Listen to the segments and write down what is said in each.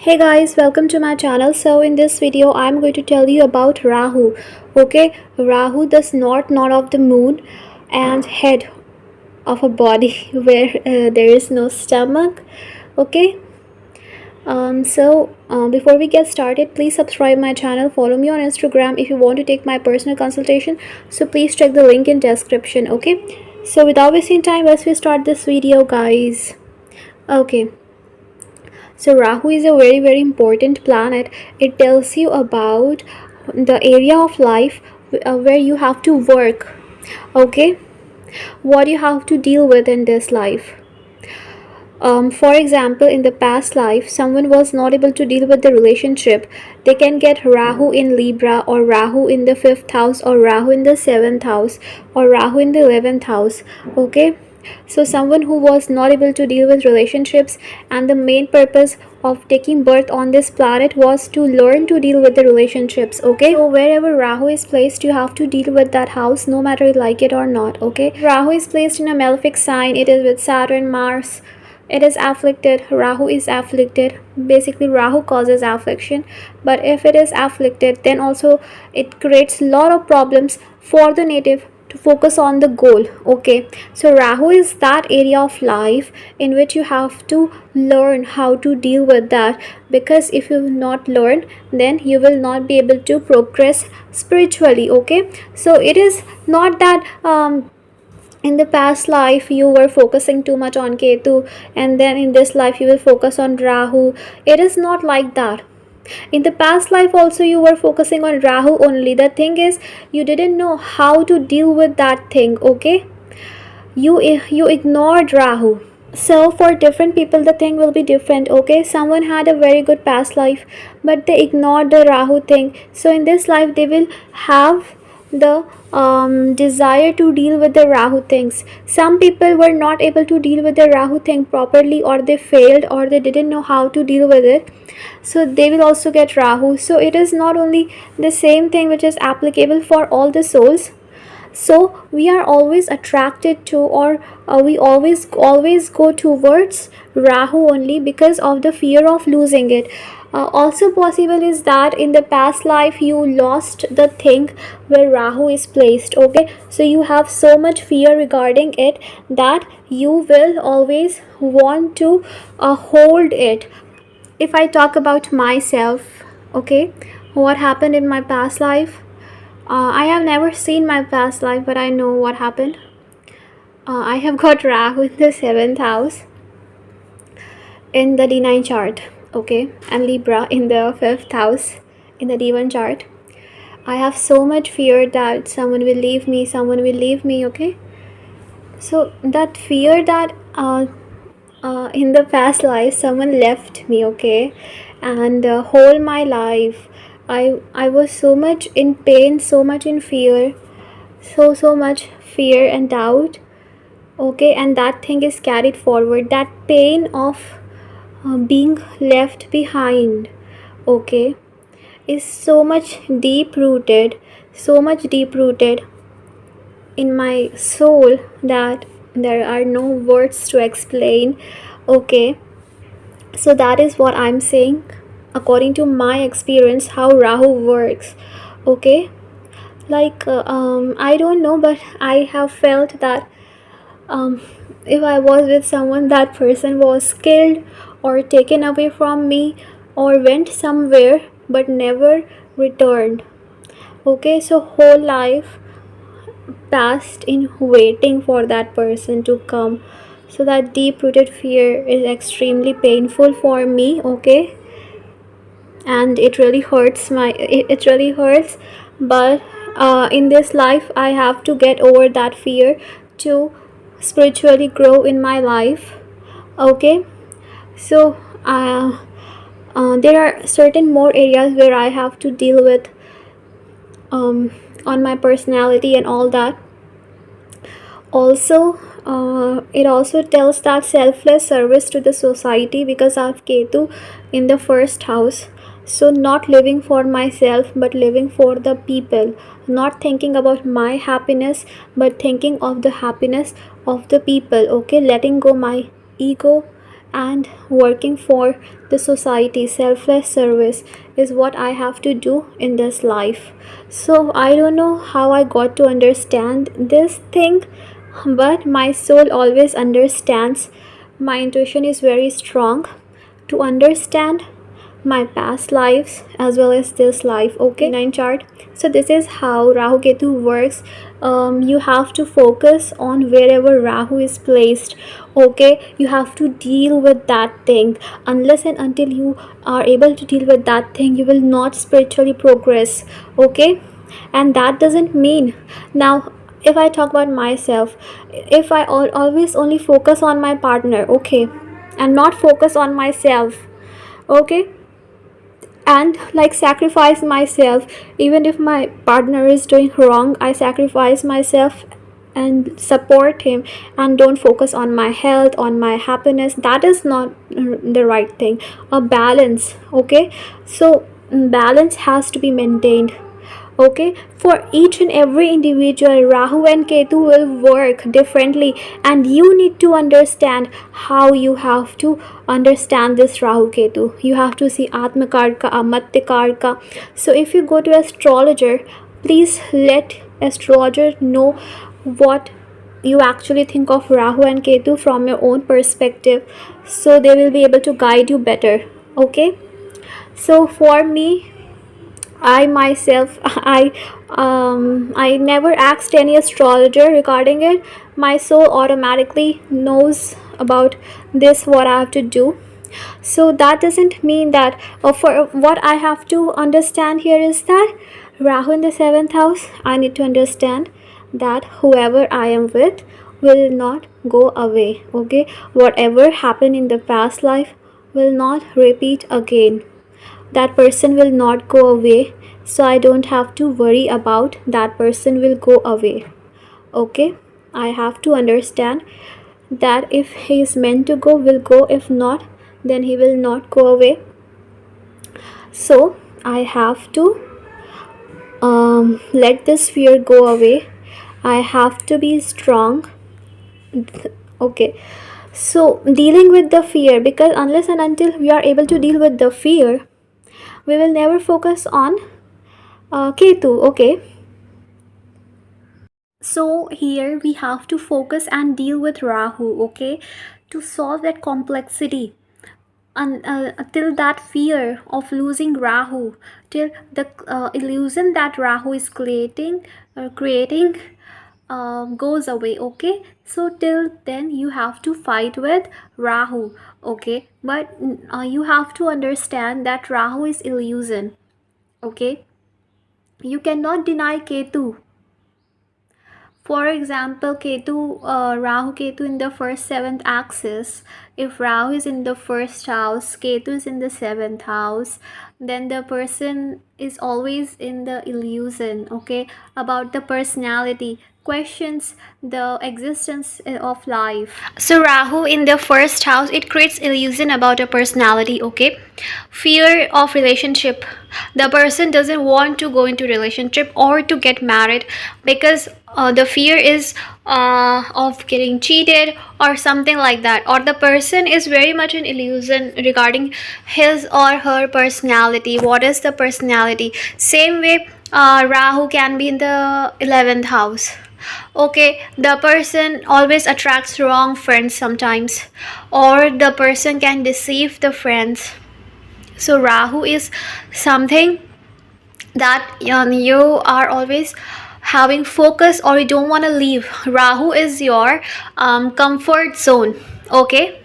Hey guys, welcome to my channel. So in this video I'm going to tell you about Rahu. Okay, Rahu, the north node of the moon and head of a body where there is no stomach. Okay, before we get started, please subscribe my channel, follow me on Instagram if you want to take my personal consultation. So please check the link in description. Okay, so without wasting time, let's we start this video, guys. Okay, so Rahu is a very important planet. It tells you about the area of life where you have to work. Okay, what you have to deal with in this life. For example, in the past life, someone was not able to deal with the relationship. They can get Rahu in Libra, or Rahu in the 5th house, or Rahu in the 7th house, or Rahu in the 11th house. Okay, so someone who was not able to deal with relationships, and the main purpose of taking birth on this planet was to learn to deal with the relationships. Okay, so wherever Rahu is placed, you have to deal with that house, no matter you like it or not. Okay, Rahu is placed in a malefic sign. It is with Saturn, Mars. It is afflicted. Rahu is afflicted. Basically, Rahu causes affliction, but if it is afflicted, then also it creates a lot of problems for the native to focus on the goal. Okay, so Rahu is that area of life in which you have to learn how to deal with that, because if you not learn, then you will not be able to progress spiritually. Okay, so it is not that in the past life you were focusing too much on Ketu, and then in this life you will focus on Rahu. It is not like that. In the past life also you were focusing on Rahu only. The thing is, you didn't know how to deal with that thing. Okay, you ignored Rahu. So for different people the thing will be different. Okay, someone had a very good past life, but they ignored the Rahu thing. So in this life they will have the desire to deal with the Rahu things. Some people were not able to deal with the Rahu thing properly, or they failed, or they didn't know how to deal with it, so they will also get Rahu. So it is not only the same thing which is applicable for all the souls. So we are always attracted to, or we always go towards Rahu only because of the fear of losing it. Also possible is that in the past life you lost the thing where Rahu is placed. Okay, so you have so much fear regarding it that you will always want to hold it. If I talk about myself, okay, what happened in my past life, I have never seen my past life, but I know what happened. I have got Rahu in the 7th house in the D9 chart, okay, and Libra in the 5th house in the D1 chart. I have so much fear that someone will leave me, okay. So that fear that in the past life someone left me, okay, and whole my life I was so much in pain, so much in fear, so much fear and doubt. Okay, and that thing is carried forward, that pain of being left behind. Okay, is so much deep rooted, in my soul that there are no words to explain. Okay, so that is what I'm saying according to my experience how Rahu works. Okay, like I don't know, but I have felt that if I was with someone, that person was killed or taken away from me, or went somewhere but never returned. Okay, so whole life passed in waiting for that person to come. So that deep rooted fear is extremely painful for me. Okay, and it really hurts it really hurts, but in this life I have to get over that fear to spiritually grow in my life. Okay, so there are certain more areas where I have to deal with on my personality and all that. Also, it also tells that selfless service to the society, because I have Ketu in the 1st house. So not living for myself but living for the people, not thinking about my happiness but thinking of the happiness of the people. Okay, letting go my ego and working for the society. Selfless service is what I have to do in this life. So I don't know how I got to understand this thing, but my soul always understands. My intuition is very strong to understand my past lives as well as this life. Okay, 9 chart. So this is how Rahu Ketu works. You have to focus on wherever Rahu is placed. Okay, you have to deal with that thing. Unless and until you are able to deal with that thing, you will not spiritually progress. Okay, and that doesn't mean now, if I talk about myself, if I always only focus on my partner, okay, and not focus on myself, okay, and like sacrifice myself, even if my partner is doing wrong, I sacrifice myself and support him and don't focus on my health, on my happiness, that is not the right thing. A balance, okay. So balance has to be maintained. Okay, for each and every individual, Rahu and Ketu will work differently, and you need to understand how you have to understand this Rahu Ketu. You have to see Atma Karka, Amatya Karka. So if you go to astrologer, please let astrologer know what you actually think of Rahu and Ketu from your own perspective, so they will be able to guide you better. Okay, so for me, I myself, I never asked any astrologer regarding it. My soul automatically knows about this, what I have to do. So that doesn't mean that, for what I have to understand here is that Rahu in the 7th house, I need to understand that whoever I am with will not go away. Okay, whatever happened in the past life will not repeat again. That person will not go away, so I don't have to worry about that person will go away. Okay, I have to understand that if he is meant to go, will go. If not, then he will not go away. So I have to let this fear go away. I have to be strong. Okay, so dealing with the fear, because unless and until we are able to deal with the fear, we will never focus on Ketu. Okay, so here we have to focus and deal with Rahu. Okay, to solve that complexity, and till that fear of losing Rahu, till the illusion that Rahu is creating goes away. Okay, so till then you have to fight with Rahu. Okay, but you have to understand that Rahu is illusion. Okay, you cannot deny Ketu. For example, Rahu Ketu in the first 7th axis. If Rahu is in the first house, Ketu is in the 7th house, then the person is always in the illusion, okay, about the personality, questions the existence of life. So Rahu in the first house, it creates illusion about a personality, okay. Fear of relationship. The person doesn't want to go into relationship or to get married because the fear is of getting cheated or something like that, or the person is very much an illusion regarding his or her personality. What is the personality? Same way, Rahu can be in the 11th house. Okay, the person always attracts wrong friends sometimes, or the person can deceive the friends. So Rahu is something that you are always having focus, or you don't want to leave. Rahu is your comfort zone. Okay,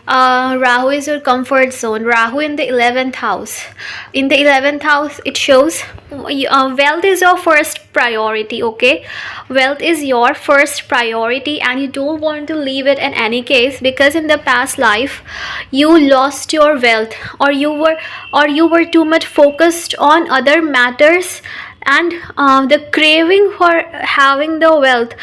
Rahu is your comfort zone. Rahu in the 11th house. In the 11th house, it shows wealth is your first priority. Okay, wealth is your first priority, and you don't want to leave it in any case, because in the past life you lost your wealth, or you were too much focused on other matters, and the craving for having the wealth,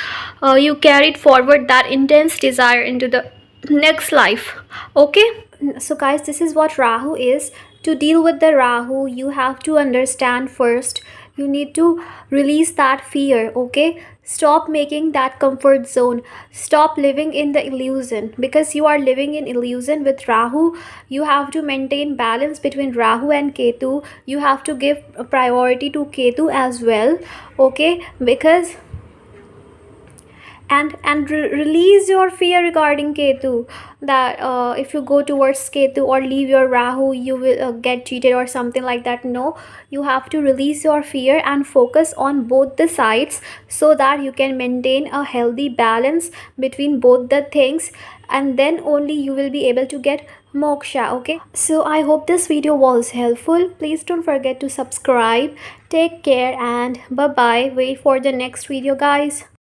you carried forward that intense desire into the next life. Okay, so guys, this is what Rahu is. To deal with the Rahu, you have to understand first, you need to release that fear. Okay, Stop making that comfort zone. Stop living in the illusion, because you are living in illusion with Rahu. You have to maintain balance between Rahu and Ketu. You have to give a priority to Ketu as well, okay? Because release your fear regarding Ketu, that if you go towards Ketu or leave your Rahu, you will get cheated or something like that. No, you have to release your fear and focus on both the sides, so that you can maintain a healthy balance between both the things, and then only you will be able to get moksha. Okay, so I hope this video was helpful. Please don't forget to subscribe. Take care and bye bye. Wait for the next video, guys.